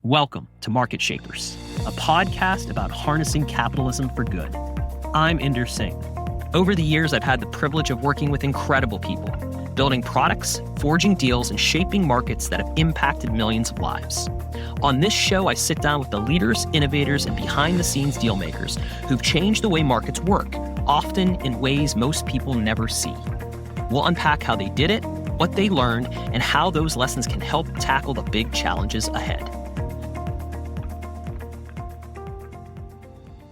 Welcome to Market Shapers, a podcast about harnessing capitalism for good. I'm Inder Singh. Over the years, I've had the privilege of working with incredible people, building products, forging deals, and shaping markets that have impacted millions of lives. On this show, I sit down with the leaders, innovators, and behind-the-scenes deal makers who've changed the way markets work, often in ways most people never see. We'll unpack how they did it, what they learned, and how those lessons can help tackle the big challenges ahead.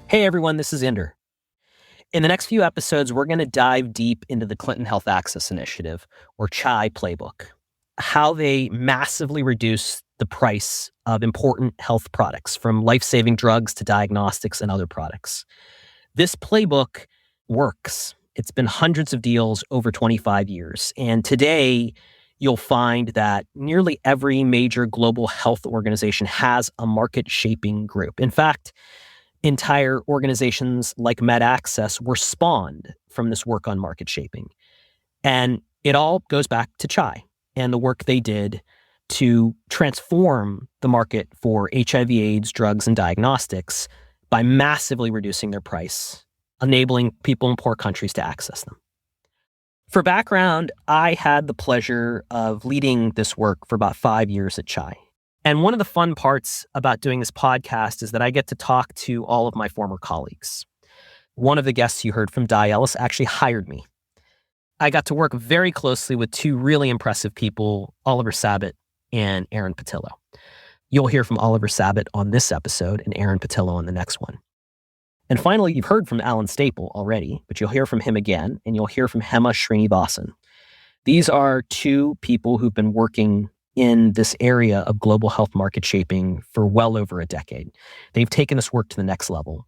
Hey everyone, this is Inder. In the next few episodes, we're going to dive deep into the Clinton Health Access Initiative, or CHI playbook, how they massively reduce the price of important health products, from life-saving drugs to diagnostics and other products. This playbook works. It's been hundreds of deals over 25 years. And today, you'll find that nearly every major global health organization has a market-shaping group. In fact, entire organizations like MedAccess were spawned from this work on market shaping. And it all goes back to CHI and the work they did to transform the market for HIV/AIDS drugs and diagnostics by massively reducing their price, enabling people in poor countries to access them. For background, I had the pleasure of leading this work for about 5 years at CHI. And one of the fun parts about doing this podcast is that I get to talk to all of my former colleagues. One of the guests you heard from, Di Ellis, actually hired me. I got to work very closely with two really impressive people, Oliver Sabot and Aaron Patillo. You'll hear from Oliver Sabot on this episode and Aaron Patillo on the next one. And finally, you've heard from Alan Staple already, but you'll hear from him again, and you'll hear from Hema Srinivasan. These are two people who've been working in this area of global health market shaping for well over a decade. They've taken this work to the next level.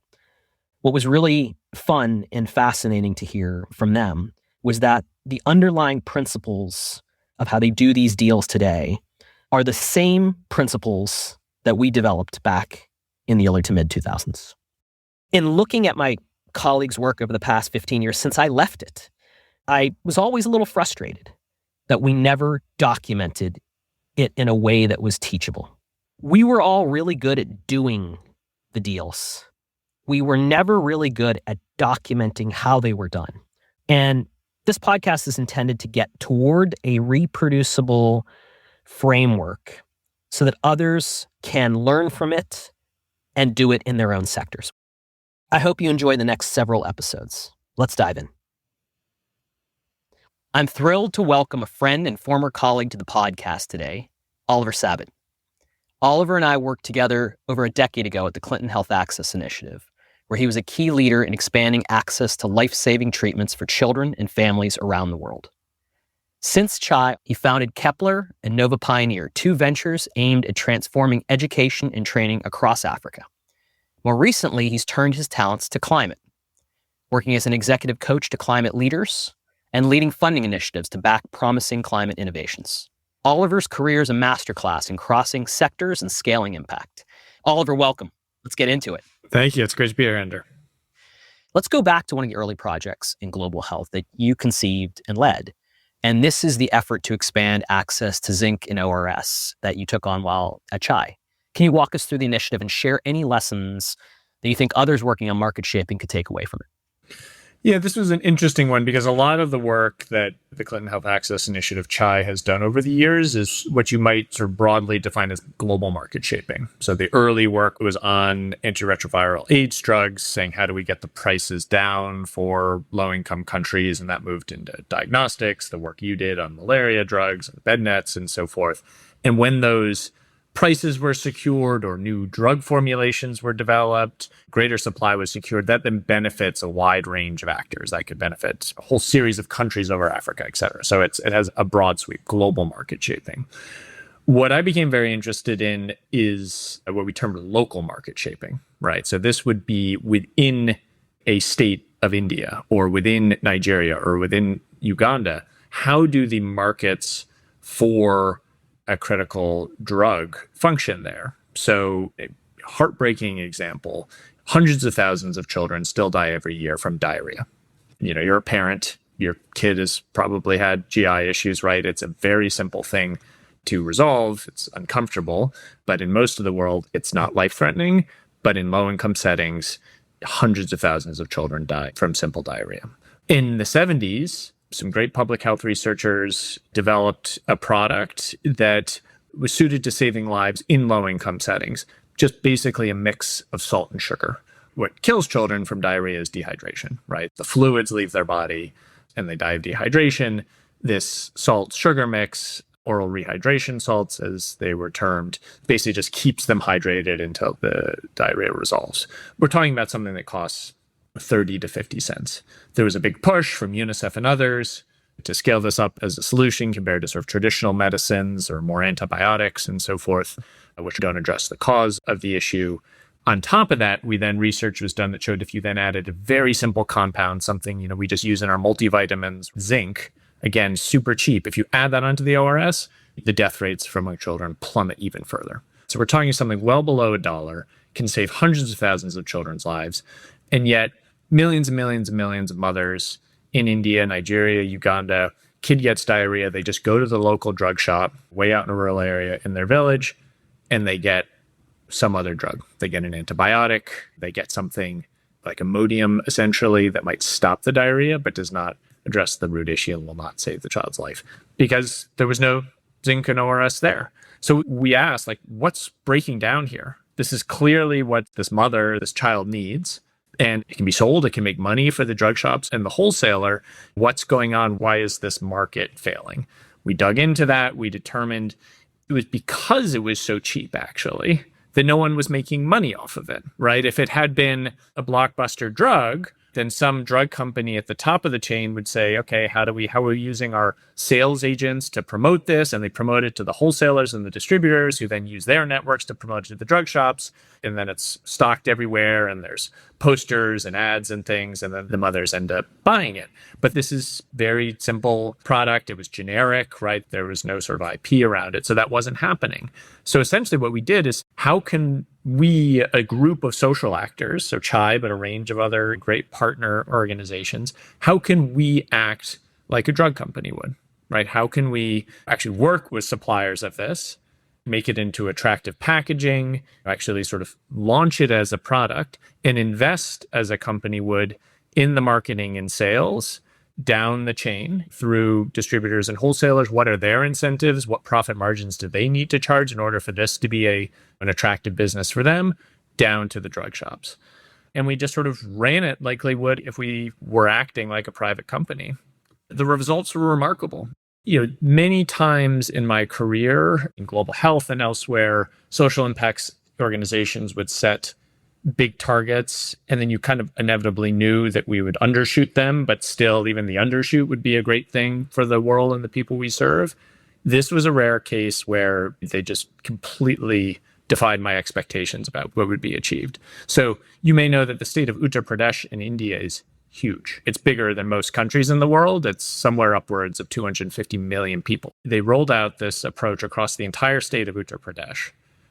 What was really fun and fascinating to hear from them was that the underlying principles of how they do these deals today are the same principles that we developed back in the early to mid 2000s. In looking at my colleagues' work over the past 15 years since I left it, I was always a little frustrated that we never documented it in a way that was teachable. We were all really good at doing the deals. We were never really good at documenting how they were done. And this podcast is intended to get toward a reproducible framework so that others can learn from it and do it in their own sectors. I hope you enjoy the next several episodes. Let's dive in. I'm thrilled to welcome a friend and former colleague to the podcast today, Oliver Sabot. Oliver and I worked together over a decade ago at the Clinton Health Access Initiative, where he was a key leader in expanding access to life-saving treatments for children and families around the world. Since CHI, he founded Kepler and Nova Pioneer, two ventures aimed at transforming education and training across Africa. More recently, he's turned his talents to climate, working as an executive coach to climate leaders and leading funding initiatives to back promising climate innovations. Oliver's career is a masterclass in crossing sectors and scaling impact. Oliver, welcome. Let's get into it. Thank you. It's great to be here, Inder. Let's go back to one of the early projects in global health that you conceived and led. And this is the effort to expand access to zinc and ORS that you took on while at CHI. Can you walk us through the initiative and share any lessons that you think others working on market shaping could take away from it? Yeah, this was an interesting one because a lot of the work that the Clinton Health Access Initiative, CHI, has done over the years is what you might sort of broadly define as global market shaping. So the early work was on antiretroviral AIDS drugs, saying how do we get the prices down for low-income countries, and that moved into diagnostics, the work you did on malaria drugs, and bed nets, and so forth. And when those prices were secured or new drug formulations were developed, greater supply was secured, that then benefits a wide range of actors. That could benefit a whole series of countries over Africa, et cetera. So it has a broad sweep, global market shaping. What I became very interested in is what we termed local market shaping, right? So this would be within a state of India or within Nigeria or within Uganda. How do the markets for a critical drug function there? So a heartbreaking example, hundreds of thousands of children still die every year from diarrhea. You know, you're a parent, your kid has probably had GI issues, right? It's a very simple thing to resolve. It's uncomfortable, but in most of the world, it's not life-threatening. But in low-income settings, hundreds of thousands of children die from simple diarrhea. In the 70s, some great public health researchers developed a product that was suited to saving lives in low-income settings, just basically a mix of salt and sugar. What kills children from diarrhea is dehydration, right? The fluids leave their body and they die of dehydration. This salt-sugar mix, oral rehydration salts, as they were termed, basically just keeps them hydrated until the diarrhea resolves. We're talking about something that costs 30 to 50 cents. There was a big push from UNICEF and others to scale this up as a solution compared to sort of traditional medicines or more antibiotics and so forth, which don't address the cause of the issue. On top of that, research was done that showed if you then added a very simple compound, something, we just use in our multivitamins, zinc, again, super cheap. If you add that onto the ORS, the death rates from our children plummet even further. So we're talking something well below $1, can save hundreds of thousands of children's lives. And yet millions and millions and millions of mothers in India, Nigeria, Uganda, kid gets diarrhea. They just go to the local drug shop way out in a rural area in their village, and they get some other drug. They get an antibiotic. They get something like Imodium, essentially, that might stop the diarrhea, but does not address the root issue and will not save the child's life because there was no zinc and ORS there. So we asked, what's breaking down here? This is clearly what this mother, this child needs. And it can be sold, it can make money for the drug shops and the wholesaler. What's going on? Why is this market failing? We dug into that. We determined it was because it was so cheap, actually, that no one was making money off of it, right? If it had been a blockbuster drug, then some drug company at the top of the chain would say, okay, how are we using our sales agents to promote this? And they promote it to the wholesalers and the distributors who then use their networks to promote it to the drug shops. And then it's stocked everywhere and there's posters and ads and things. And then the mothers end up buying it. But this is very simple product. It was generic, right? There was no sort of IP around it. So that wasn't happening. So essentially what we did is how can we, a group of social actors, so CHAI, but a range of other great partner organizations, how can we act like a drug company would, right? How can we actually work with suppliers of this, make it into attractive packaging, actually sort of launch it as a product and invest as a company would in the marketing and sales down the chain through distributors and wholesalers? What are their incentives? What profit margins do they need to charge in order for this to be an attractive business for them, down to the drug shops? And we just sort of ran it like we would if we were acting like a private company. The results were remarkable. Many times in my career in global health and elsewhere, social impacts organizations would set big targets, and then you kind of inevitably knew that we would undershoot them, but still even the undershoot would be a great thing for the world and the people we serve. This was a rare case where they just completely defied my expectations about what would be achieved. So you may know that the state of Uttar Pradesh in India is huge. It's bigger than most countries in the world. It's somewhere upwards of 250 million people. They rolled out this approach across the entire state of Uttar Pradesh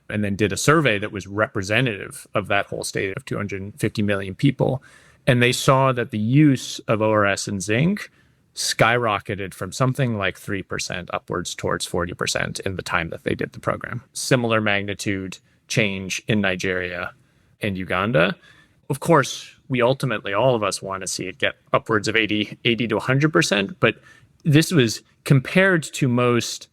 and then did a survey that was representative of that whole state of 250 million people. And they saw that the use of ORS and zinc skyrocketed from something like 3% upwards towards 40% in the time that they did the program. Similar magnitude change in Nigeria and Uganda. Of course, we ultimately, all of us want to see it get upwards of 80 to 100%, but this was compared to most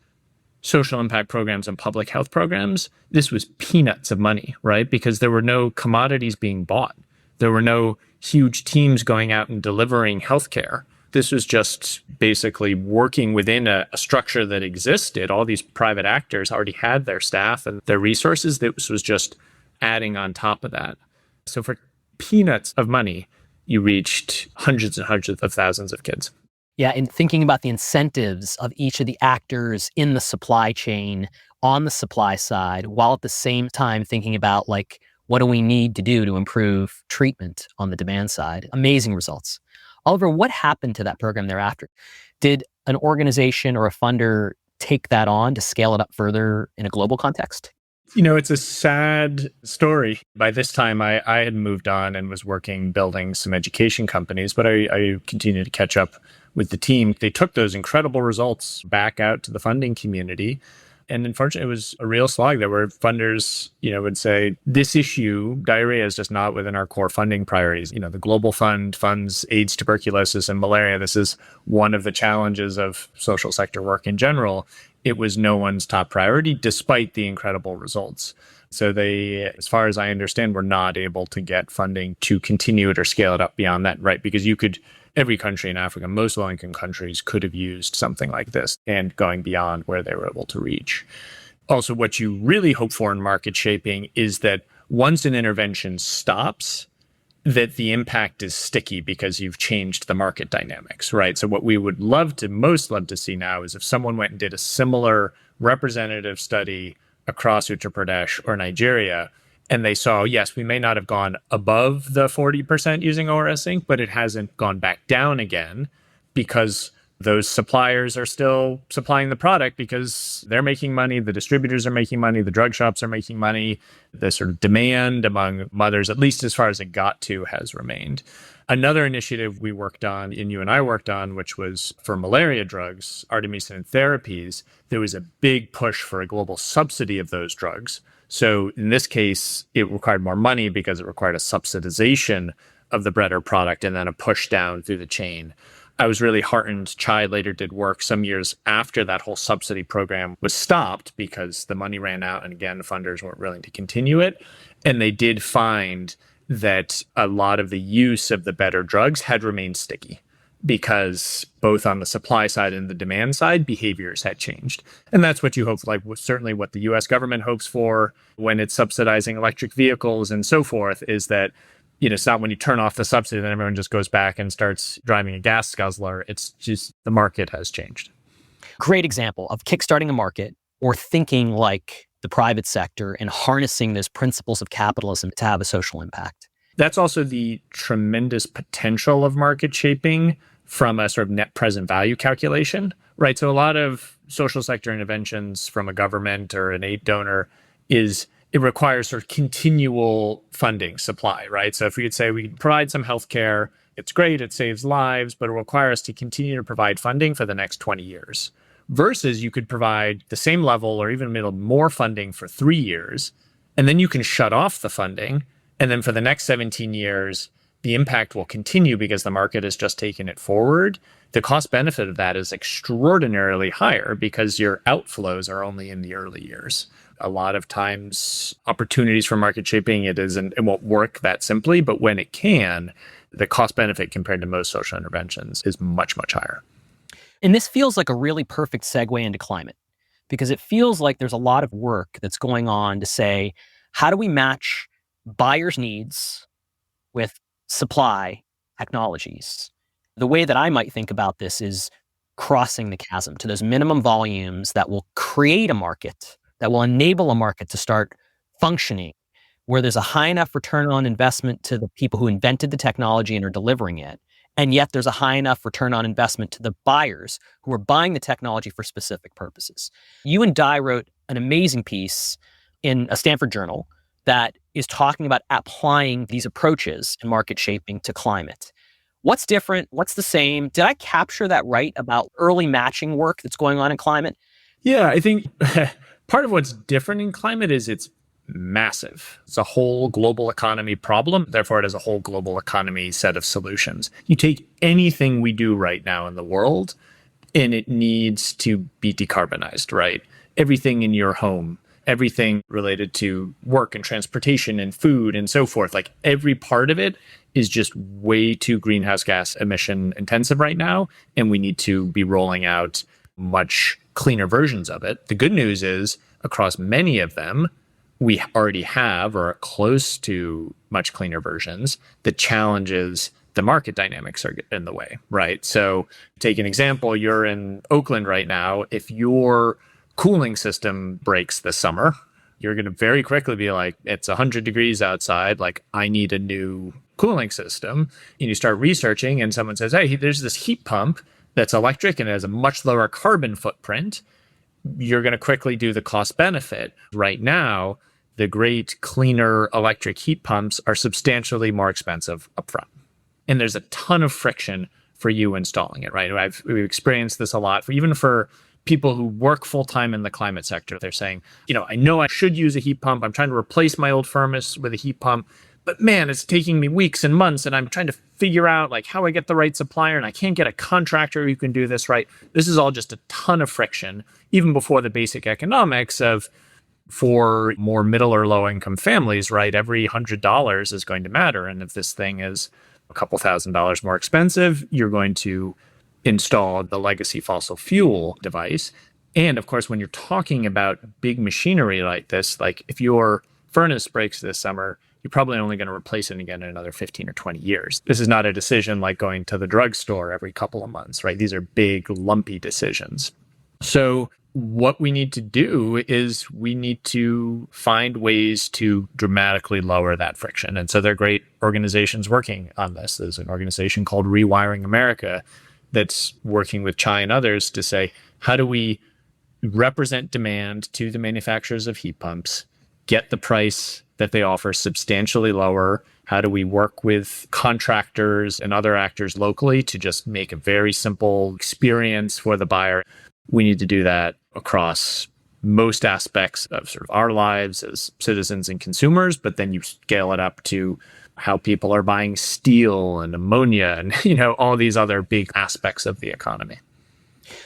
social impact programs and public health programs, this was peanuts of money, right? Because there were no commodities being bought. There were no huge teams going out and delivering healthcare. This was just basically working within a structure that existed. All these private actors already had their staff and their resources. This was just adding on top of that. So for peanuts of money, you reached hundreds and hundreds of thousands of kids. Yeah, and thinking about the incentives of each of the actors in the supply chain on the supply side, while at the same time thinking about what do we need to do to improve treatment on the demand side? Amazing results. Oliver, what happened to that program thereafter? Did an organization or a funder take that on to scale it up further in a global context? It's a sad story. By this time, I had moved on and was building some education companies, but I continued to catch up with the team. They took those incredible results back out to the funding community. And unfortunately, it was a real slog. There were funders, would say, this issue, diarrhea, is just not within our core funding priorities. The Global Fund funds AIDS, tuberculosis, and malaria. This is one of the challenges of social sector work in general. It was no one's top priority, despite the incredible results. So they, as far as I understand, were not able to get funding to continue it or scale it up beyond that, right? Because every country in Africa, most low-income countries, could have used something like this and going beyond where they were able to reach. Also, what you really hope for in market shaping is that once an intervention stops, that the impact is sticky because you've changed the market dynamics, right? So what we would most love to see now is if someone went and did a similar representative study across Uttar Pradesh or Nigeria, and they saw, yes, we may not have gone above the 40% using ORS Sync, but it hasn't gone back down again because those suppliers are still supplying the product because they're making money, the distributors are making money, the drug shops are making money. The sort of demand among mothers, at least as far as it got to, has remained. Another initiative we worked on, and you and I worked on, which was for malaria drugs, artemisinin therapies, there was a big push for a global subsidy of those drugs. So in this case, it required more money because it required a subsidization of the better product and then a push down through the chain. I was really heartened. Chai later did work some years after that whole subsidy program was stopped because the money ran out and again, funders weren't willing to continue it. And they did find that a lot of the use of the better drugs had remained sticky because both on the supply side and the demand side, behaviors had changed. And that's what you hope, like certainly what the US government hopes for when it's subsidizing electric vehicles and so forth, is that it's not when you turn off the subsidy, then everyone just goes back and starts driving a gas guzzler. It's just the market has changed. Great example of kickstarting a market or thinking like the private sector and harnessing those principles of capitalism to have a social impact. That's also the tremendous potential of market shaping from a sort of net present value calculation, right? So a lot of social sector interventions from a government or an aid donor it requires sort of continual funding supply, right? So if we could say we provide some healthcare, it's great, it saves lives, but it requires us to continue to provide funding for the next 20 years. Versus you could provide the same level or even more funding for 3 years, and then you can shut off the funding. And then for the next 17 years, the impact will continue because the market has just taken it forward. The cost benefit of that is extraordinarily higher because your outflows are only in the early years. A lot of times, opportunities for market shaping, it won't work that simply, but when it can, the cost benefit compared to most social interventions is much, much higher. And this feels like a really perfect segue into climate because it feels like there's a lot of work that's going on to say, how do we match buyers' needs with supply technologies? The way that I might think about this is crossing the chasm to those minimum volumes that will create a market, that will enable a market to start functioning, where there's a high enough return on investment to the people who invented the technology and are delivering it. And yet there's a high enough return on investment to the buyers who are buying the technology for specific purposes. You and Di wrote an amazing piece in a Stanford journal that is talking about applying these approaches in market shaping to climate. What's different? What's the same? Did I capture that right about early matching work that's going on in climate? Yeah, I think part of what's different in climate is it's massive. It's a whole global economy problem. Therefore, it has a whole global economy set of solutions. You take anything we do right now in the world, and it needs to be decarbonized, right? Everything in your home, everything related to work and transportation and food and so forth, like every part of it is just way too greenhouse gas emission intensive right now. And we need to be rolling out much cleaner versions of it. The good news is across many of them, we already have or are close to much cleaner versions. The challenge is the market dynamics are in the way, right? So take an example, you're in Oakland right now. If your cooling system breaks this summer, you're going to very quickly be like, it's 100 degrees outside. Like, I need a new cooling system. And you start researching and someone says, hey, there's this heat pump that's electric and it has a much lower carbon footprint. You're going to quickly do the cost benefit. Right now, the great cleaner electric heat pumps are substantially more expensive upfront. And there's a ton of friction for you installing it, right? We've experienced this a lot, even for people who work full-time in the climate sector. They're saying, I know I should use a heat pump. I'm trying to replace my old furnace with a heat pump, but man, it's taking me weeks and months, and I'm trying to figure out like how I get the right supplier, and I can't get a contractor who can do this right. This is all just a ton of friction, even before the basic economics of, for more middle or low income families, right? Every $100 is going to matter. And if this thing is a couple $1,000s more expensive, you're going to install the legacy fossil fuel device. And of course, when you're talking about big machinery like this, like if your furnace breaks this summer, you're probably only going to replace it again in another 15 or 20 years. This is not a decision like going to the drugstore every couple of months, right? These are big, lumpy decisions. So what we need to do is we need to find ways to dramatically lower that friction. And so there are great organizations working on this. There's an organization called Rewiring America that's working with Chai and others to say, how do we represent demand to the manufacturers of heat pumps, get the price that they offer substantially lower? How do we work with contractors and other actors locally to just make a very simple experience for the buyer? We need to do that across most aspects of sort of our lives as citizens and consumers, but then you scale it up to how people are buying steel and ammonia and, all these other big aspects of the economy.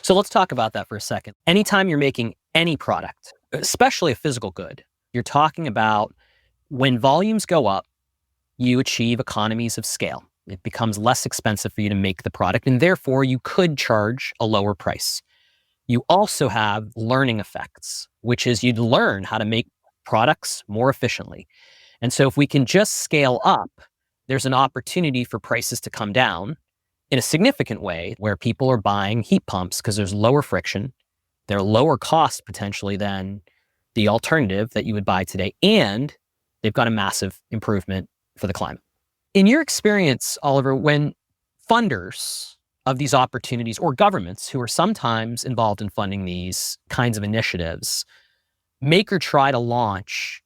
So let's talk about that for a second. Anytime you're making any product, especially a physical good, you're talking about when volumes go up, you achieve economies of scale. It becomes less expensive for you to make the product, and therefore you could charge a lower price. You also have learning effects, which is you'd learn how to make products more efficiently. And so if we can just scale up, there's an opportunity for prices to come down in a significant way where people are buying heat pumps because there's lower friction, they're lower cost potentially than the alternative that you would buy today, and they've got a massive improvement for the climate. In your experience, Oliver, when funders of these opportunities or governments who are sometimes involved in funding these kinds of initiatives make or try to launch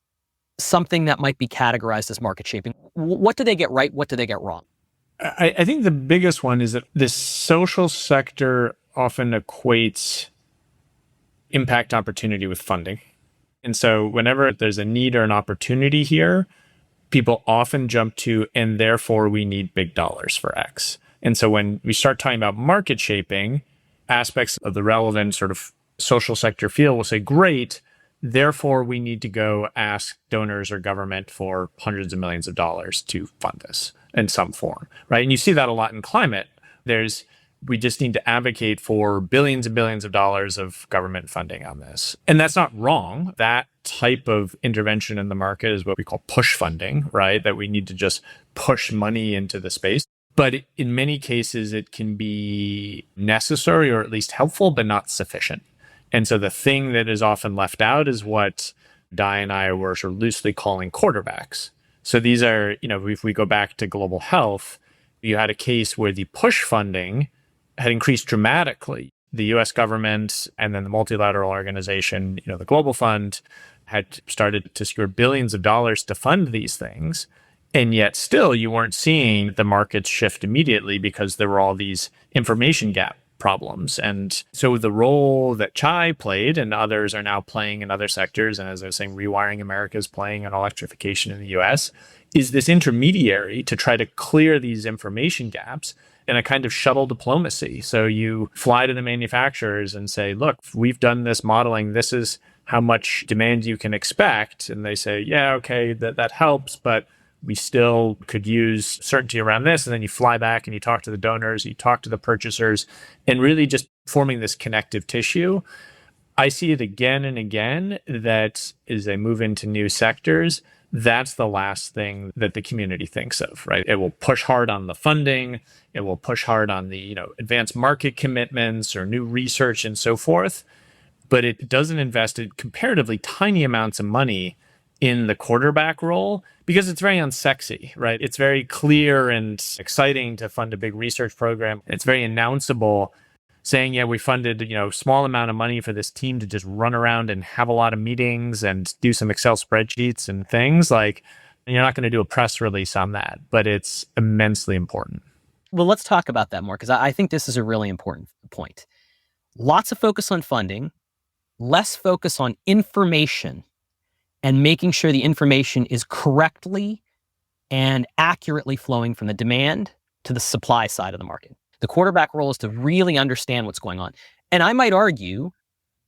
something that might be categorized as market shaping, what do they get right? What do they get wrong? I think the biggest one is that the social sector often equates impact opportunity with funding. And so whenever there's a need or an opportunity here, people often jump to, and therefore we need big dollars for X. And so when we start talking about market shaping, aspects of the relevant sort of social sector field will say, great, therefore we need to go ask donors or government for hundreds of millions of dollars to fund this in some form, right? And you see that a lot in climate. We just need to advocate for billions and billions of dollars of government funding on this. And that's not wrong. That type of intervention in the market is what we call push funding, right? That we need to just push money into the space. But in many cases, it can be necessary or at least helpful, but not sufficient. And so the thing that is often left out is what Di and I were sort of loosely calling quarterbacks. So these are, if we go back to global health, you had a case where the push funding had increased dramatically. The US government and then the multilateral organization, the Global Fund, had started to secure billions of dollars to fund these things. And yet still you weren't seeing the markets shift immediately because there were all these information gap problems. And so the role that Chai played and others are now playing in other sectors, and as I was saying, Rewiring America is playing on electrification in the US, is this intermediary to try to clear these information gaps in a kind of shuttle diplomacy. So you fly to the manufacturers and say, look, we've done this modeling. This is how much demand you can expect. And they say, yeah, okay, that helps, but we still could use certainty around this. And then you fly back and you talk to the donors, you talk to the purchasers, and really just forming this connective tissue. I see it again and again that as they move into new sectors, that's the last thing that the community thinks of, right? It will push hard on the funding. It will push hard on the, advanced market commitments or new research and so forth. But it doesn't invest in comparatively tiny amounts of money in the quarterback role because it's very unsexy, right? It's very clear and exciting to fund a big research program. It's very announceable saying, yeah, we funded, small amount of money for this team to just run around and have a lot of meetings and do some Excel spreadsheets and things. Like, you're not going to do a press release on that, but it's immensely important. Well, let's talk about that more because I think this is a really important point. Lots of focus on funding, less focus on information and making sure the information is correctly and accurately flowing from the demand to the supply side of the market. The quarterback role is to really understand what's going on. And I might argue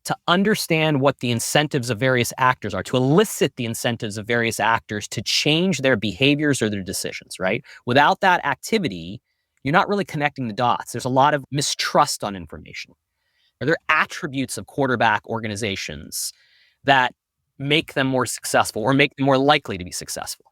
to understand what the incentives of various actors are, to elicit the incentives of various actors to change their behaviors or their decisions, right? Without that activity, you're not really connecting the dots. There's a lot of mistrust on information. Are there attributes of quarterback organizations that make them more successful or make them more likely to be successful?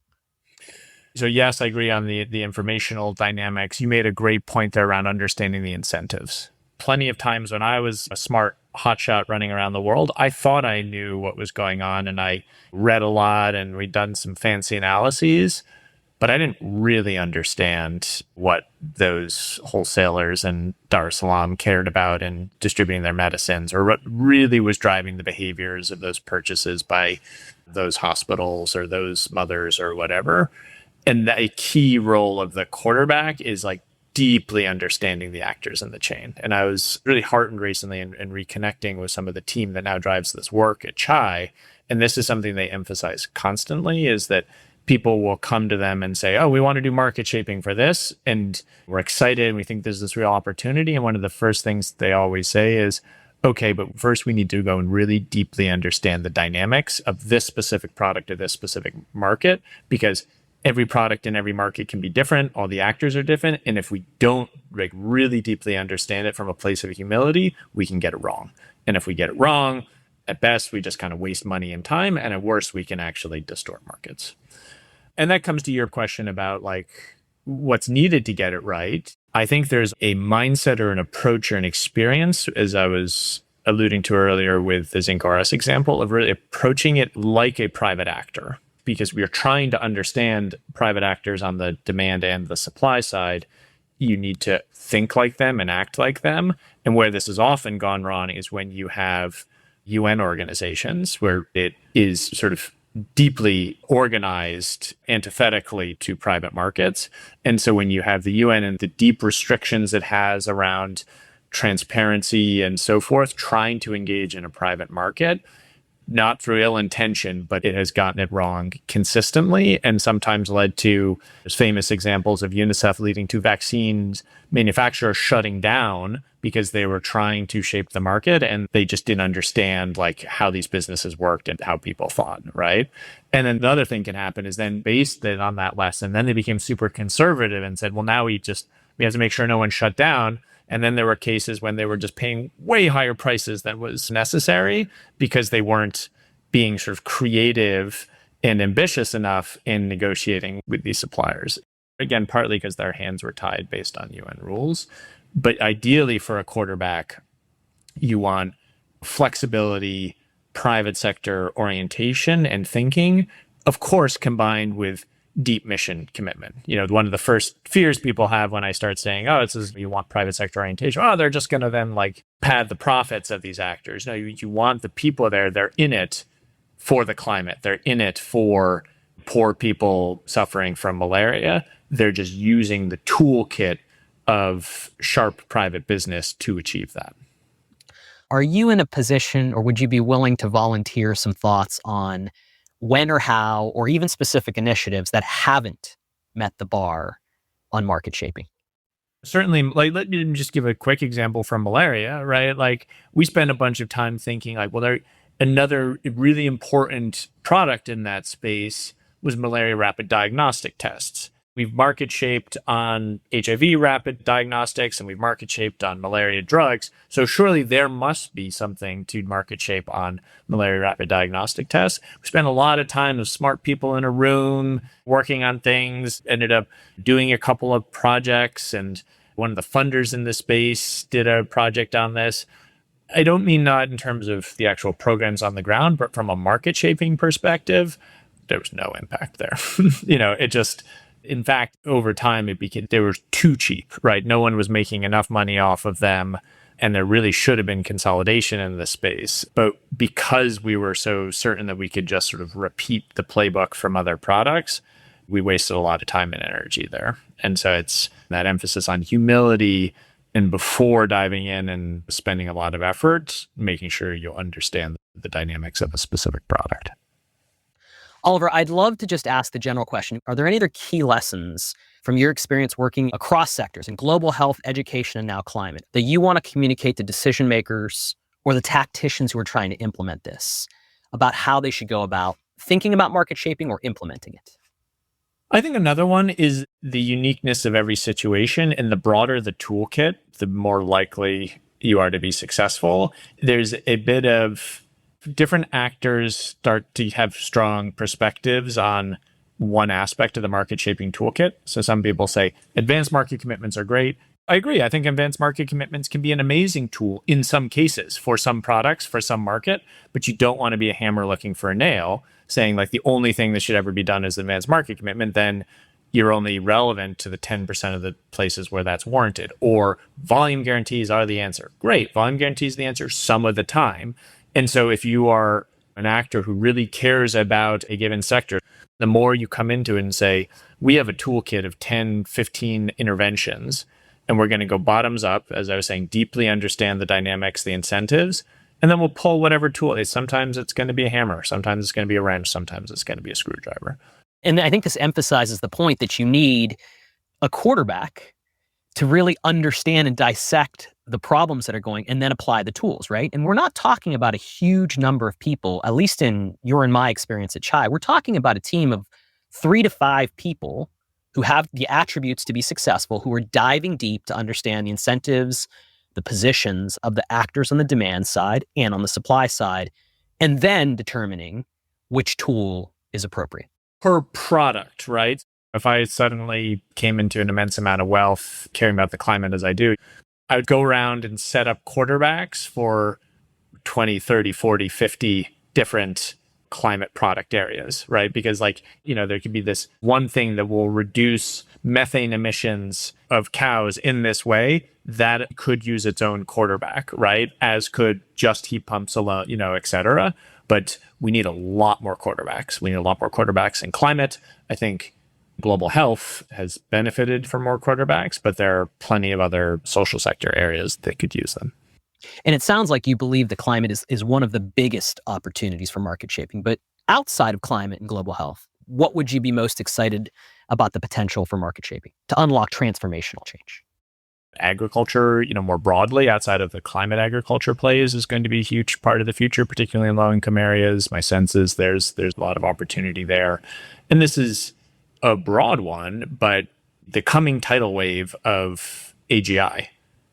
So yes, I agree on the informational dynamics. You made a great point there around understanding the incentives. Plenty of times when I was a smart hotshot running around the world, I thought I knew what was going on and I read a lot and we'd done some fancy analyses, but I didn't really understand what those wholesalers and Dar es Salaam cared about in distributing their medicines or what really was driving the behaviors of those purchases by those hospitals or those mothers or whatever. And a key role of the quarterback is like deeply understanding the actors in the chain. And I was really heartened recently in reconnecting with some of the team that now drives this work at Chai. And this is something they emphasize constantly is that people will come to them and say, oh, we want to do market shaping for this. And we're excited and we think there's this real opportunity. And one of the first things they always say is, okay, but first we need to go and really deeply understand the dynamics of this specific product or this specific market, because every product in every market can be different. All the actors are different. And if we don't like really deeply understand it from a place of humility, we can get it wrong. And if we get it wrong, at best, we just kind of waste money and time. And at worst, we can actually distort markets. And that comes to your question about like what's needed to get it right. I think there's a mindset or an approach or an experience, as I was alluding to earlier with the Zinc RS example, of really approaching it like a private actor. Because we are trying to understand private actors on the demand and the supply side, you need to think like them and act like them. And where this has often gone wrong is when you have UN organizations where it is sort of deeply organized antithetically to private markets. And so when you have the UN and the deep restrictions it has around transparency and so forth, trying to engage in a private market, not through ill intention, but it has gotten it wrong consistently and sometimes led to famous examples of UNICEF leading to vaccines manufacturers shutting down because they were trying to shape the market and they just didn't understand like how these businesses worked and how people thought, right? And then the other thing can happen is then based on that lesson, then they became super conservative and said, well, now we have to make sure no one shut down. And then there were cases when they were just paying way higher prices than was necessary because they weren't being sort of creative and ambitious enough in negotiating with these suppliers. Again, partly because their hands were tied based on UN rules. But ideally for a quarterback, you want flexibility, private sector orientation and thinking, of course, combined with deep mission commitment. You know, one of the first fears people have when I start saying, oh, this is, you want private sector orientation. Oh, they're just going to then like pad the profits of these actors. No, you want the people there. They're in it for the climate. They're in it for poor people suffering from malaria. They're just using the toolkit of sharp private business to achieve that. Are you in a position, or would you be willing to volunteer some thoughts on when or how, or even specific initiatives that haven't met the bar on market shaping? Certainly, like, let me just give a quick example from malaria, right? Like, we spend a bunch of time thinking, like, well, there another really important product in that space was malaria rapid diagnostic tests. We've market shaped on HIV rapid diagnostics and we've market shaped on malaria drugs. So surely there must be something to market shape on malaria rapid diagnostic tests. We spent a lot of time with smart people in a room working on things, ended up doing a couple of projects, and one of the funders in this space did a project on this. I don't mean not in terms of the actual programs on the ground, but from a market shaping perspective, there was no impact there. It just, in fact, over time, they were too cheap, right? No one was making enough money off of them. And there really should have been consolidation in the space. But because we were so certain that we could just sort of repeat the playbook from other products, we wasted a lot of time and energy there. And so it's that emphasis on humility And before diving in and spending a lot of effort, making sure you understand the dynamics of a specific product. Oliver, I'd love to just ask the general question. Are there any other key lessons from your experience working across sectors in global health, education, and now climate that you want to communicate to decision makers or the tacticians who are trying to implement this about how they should go about thinking about market shaping or implementing it? I think another one is the uniqueness of every situation. And the broader the toolkit, the more likely you are to be successful. There's a bit of different actors start to have strong perspectives on one aspect of the market shaping toolkit. So some people say advanced market commitments are great. I agree. I think advanced market commitments can be an amazing tool in some cases for some products, for some market, but you don't want to be a hammer looking for a nail saying like the only thing that should ever be done is advanced market commitment. Then you're only relevant to the 10% of the places where that's warranted. Or volume guarantees are the answer. Great. Volume guarantees the answer some of the time. And so if you are an actor who really cares about a given sector, the more you come into it and say, we have a toolkit of 10, 15 interventions, and we're going to go bottoms up, as I was saying, deeply understand the dynamics, the incentives, and then we'll pull whatever tool. Sometimes it's going to be a hammer. Sometimes it's going to be a wrench. Sometimes it's going to be a screwdriver. And I think this emphasizes the point that you need a quarterback to really understand and dissect the problems that are going and then apply the tools, right? And we're not talking about a huge number of people, at least in your and my experience at Chai. We're talking about a team of 3 to 5 people who have the attributes to be successful, who are diving deep to understand the incentives, the positions of the actors on the demand side and on the supply side, and then determining which tool is appropriate. Per product, right? If I suddenly came into an immense amount of wealth, caring about the climate as I do, I would go around and set up quarterbacks for 20, 30, 40, 50 different climate product areas, right? Because there could be this one thing that will reduce methane emissions of cows in this way that could use its own quarterback, right? As could just heat pumps alone, et cetera. But we need a lot more quarterbacks. We need a lot more quarterbacks in climate. I think global health has benefited from more quarterbacks, but there are plenty of other social sector areas that could use them. And it sounds like you believe the climate is one of the biggest opportunities for market shaping. But outside of climate and global health, what would you be most excited about the potential for market shaping to unlock transformational change? Agriculture, more broadly, outside of the climate agriculture plays is going to be a huge part of the future, particularly in low-income areas. My sense is there's a lot of opportunity there. And this is a broad one, but the coming tidal wave of AGI,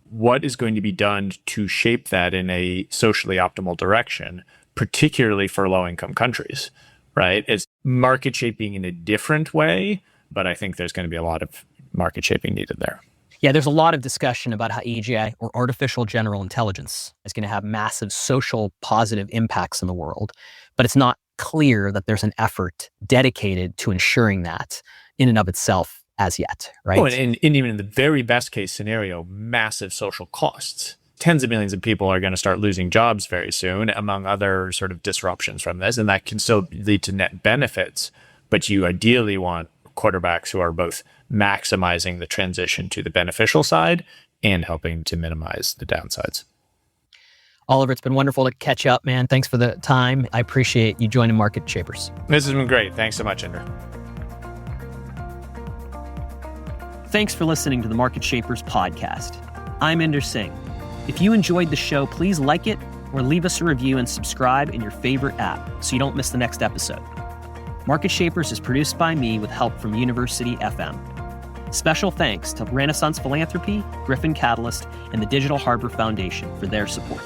what is going to be done to shape that in a socially optimal direction, particularly for low-income countries, right? It's market shaping in a different way, but I think there's going to be a lot of market shaping needed there. Yeah, there's a lot of discussion about how AGI, or artificial general intelligence, is going to have massive social positive impacts in the world, but it's not clear that there's an effort dedicated to ensuring that in and of itself as yet, right? Oh, and even in the very best case scenario, massive social costs. Tens of millions of people are going to start losing jobs very soon, among other sort of disruptions from this, and that can still lead to net benefits, but you ideally want quarterbacks who are both maximizing the transition to the beneficial side and helping to minimize the downsides. Oliver, it's been wonderful to catch up, man. Thanks for the time. I appreciate you joining Market Shapers. This has been great. Thanks so much, Inder. Thanks for listening to the Market Shapers podcast. I'm Inder Singh. If you enjoyed the show, please like it or leave us a review and subscribe in your favorite app so you don't miss the next episode. Market Shapers is produced by me with help from University FM. Special thanks to Renaissance Philanthropy, Griffin Catalyst, and the Digital Harbor Foundation for their support.